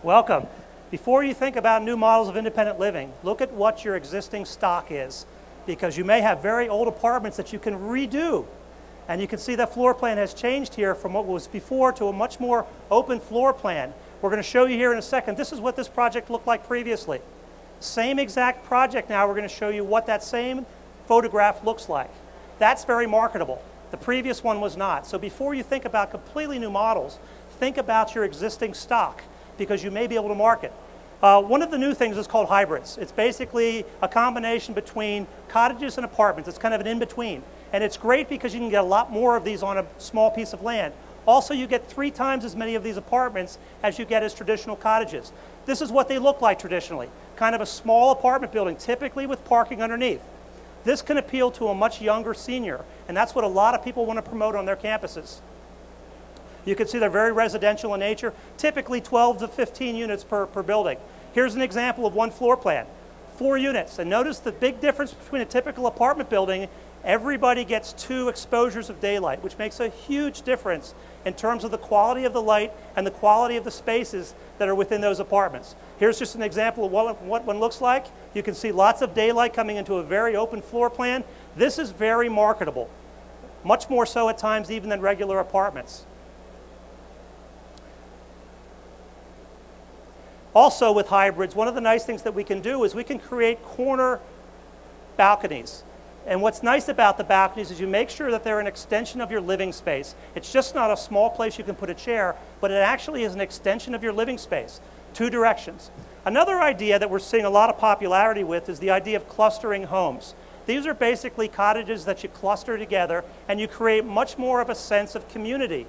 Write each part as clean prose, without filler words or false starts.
Welcome. Before you think about new models of independent living, look at what your existing stock is, because you may have very old apartments that you can redo. And you can see that floor plan has changed here from what was before to a much more open floor plan. We're going to show you here in a second. This is what this project looked like previously. Same exact project now. We're going to show you what that same photograph looks like. That's very marketable. The previous one was not. So before you think about completely new models, think about your existing stock, because you may be able to market. One of the new things is called hybrids. It's basically a combination between cottages and apartments. It's kind of an in-between. And it's great because you can get a lot more of these on a small piece of land. Also, you get 3 times as many of these apartments as you get as traditional cottages. This is what they look like traditionally. Kind of a small apartment building, typically with parking underneath. This can appeal to a much younger senior, and that's what a lot of people want to promote on their campuses. You can see they're very residential in nature, typically 12 to 15 units per building. Here's an example of one floor plan, 4 units. And notice the big difference between a typical apartment building. Everybody gets 2 exposures of daylight, which makes a huge difference in terms of the quality of the light and the quality of the spaces that are within those apartments. Here's just an example of what one looks like. You can see lots of daylight coming into a very open floor plan. This is very marketable, much more so at times even than regular apartments. Also with hybrids, one of the nice things that we can do is we can create corner balconies. And what's nice about the balconies is you make sure that they're an extension of your living space. It's just not a small place you can put a chair, but it actually is an extension of your living space. 2 directions. Another idea that we're seeing a lot of popularity with is the idea of clustering homes. These are basically cottages that you cluster together and you create much more of a sense of community.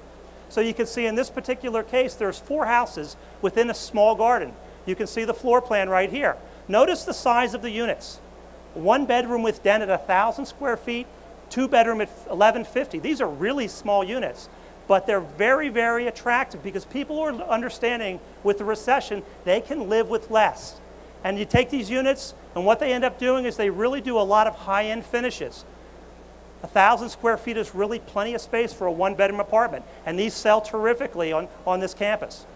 So you can see in this particular case, there's 4 houses within a small garden. You can see the floor plan right here. Notice the size of the units. 1 bedroom with den at 1,000 square feet, 2 bedroom at 1,150. These are really small units, but they're very, very attractive because people are understanding with the recession, they can live with less. And you take these units, and what they end up doing is they really do a lot of high-end finishes. 1,000 square feet is really plenty of space for a 1-bedroom apartment, and these sell terrifically on this campus.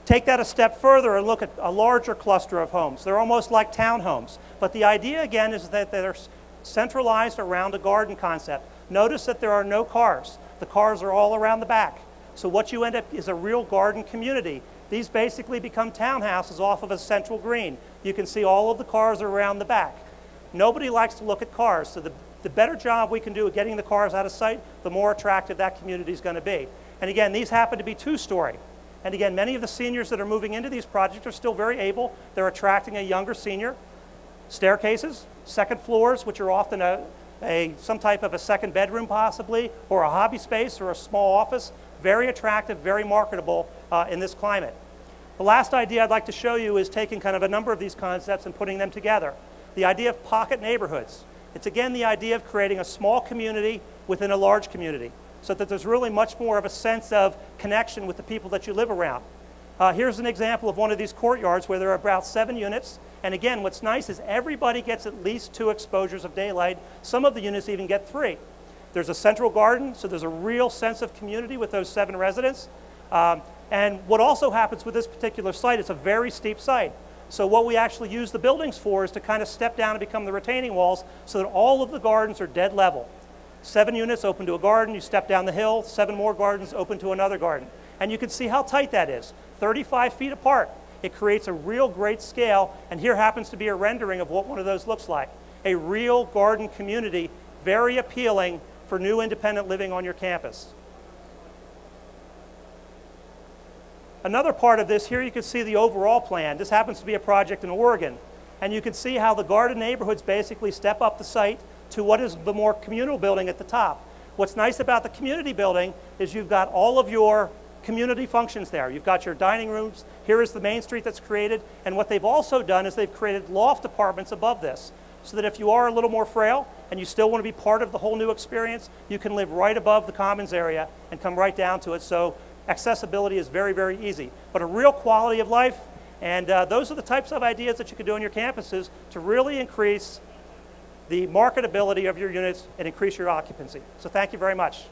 Take that a step further and look at a larger cluster of homes. They're almost like townhomes, but the idea again is that they're centralized around a garden concept. Notice that there are no cars. The cars are all around the back. So what you end up is a real garden community. These basically become townhouses off of a central green. You can see all of the cars are around the back. Nobody likes to look at cars, so the better job we can do at getting the cars out of sight, the more attractive that community is going to be. And again, these happen to be 2-story. And again, many of the seniors that are moving into these projects are still very able. They're attracting a younger senior. Staircases, 2nd floors, which are often some type of a 2nd bedroom possibly, or a hobby space or a small office. Very attractive, very marketable in this climate. The last idea I'd like to show you is taking kind of a number of these concepts and putting them together. The idea of pocket neighborhoods. It's again the idea of creating a small community within a large community, so that there's really much more of a sense of connection with the people that you live around. Here's an example of one of these courtyards where there are about 7 units. And again, what's nice is everybody gets at least 2 exposures of daylight. Some of the units even get 3. There's a central garden, so there's a real sense of community with those 7 residents. And what also happens with this particular site, it's a very steep site. So what we actually use the buildings for is to kind of step down and become the retaining walls so that all of the gardens are dead level. 7 units open to a garden, you step down the hill, 7 more gardens open to another garden. And you can see how tight that is, 35 feet apart. It creates a real great scale, and here happens to be a rendering of what one of those looks like. A real garden community, very appealing for new independent living on your campus. Another part of this, here you can see the overall plan. This happens to be a project in Oregon. And you can see how the garden neighborhoods basically step up the site to what is the more communal building at the top. What's nice about the community building is you've got all of your community functions there. You've got your dining rooms. Here is the main street that's created. And what they've also done is they've created loft apartments above this, so that if you are a little more frail and you still want to be part of the whole new experience, you can live right above the commons area and come right down to it. So accessibility is very, very easy. But a real quality of life, and those are the types of ideas that you can do on your campuses to really increase the marketability of your units and increase your occupancy. So thank you very much.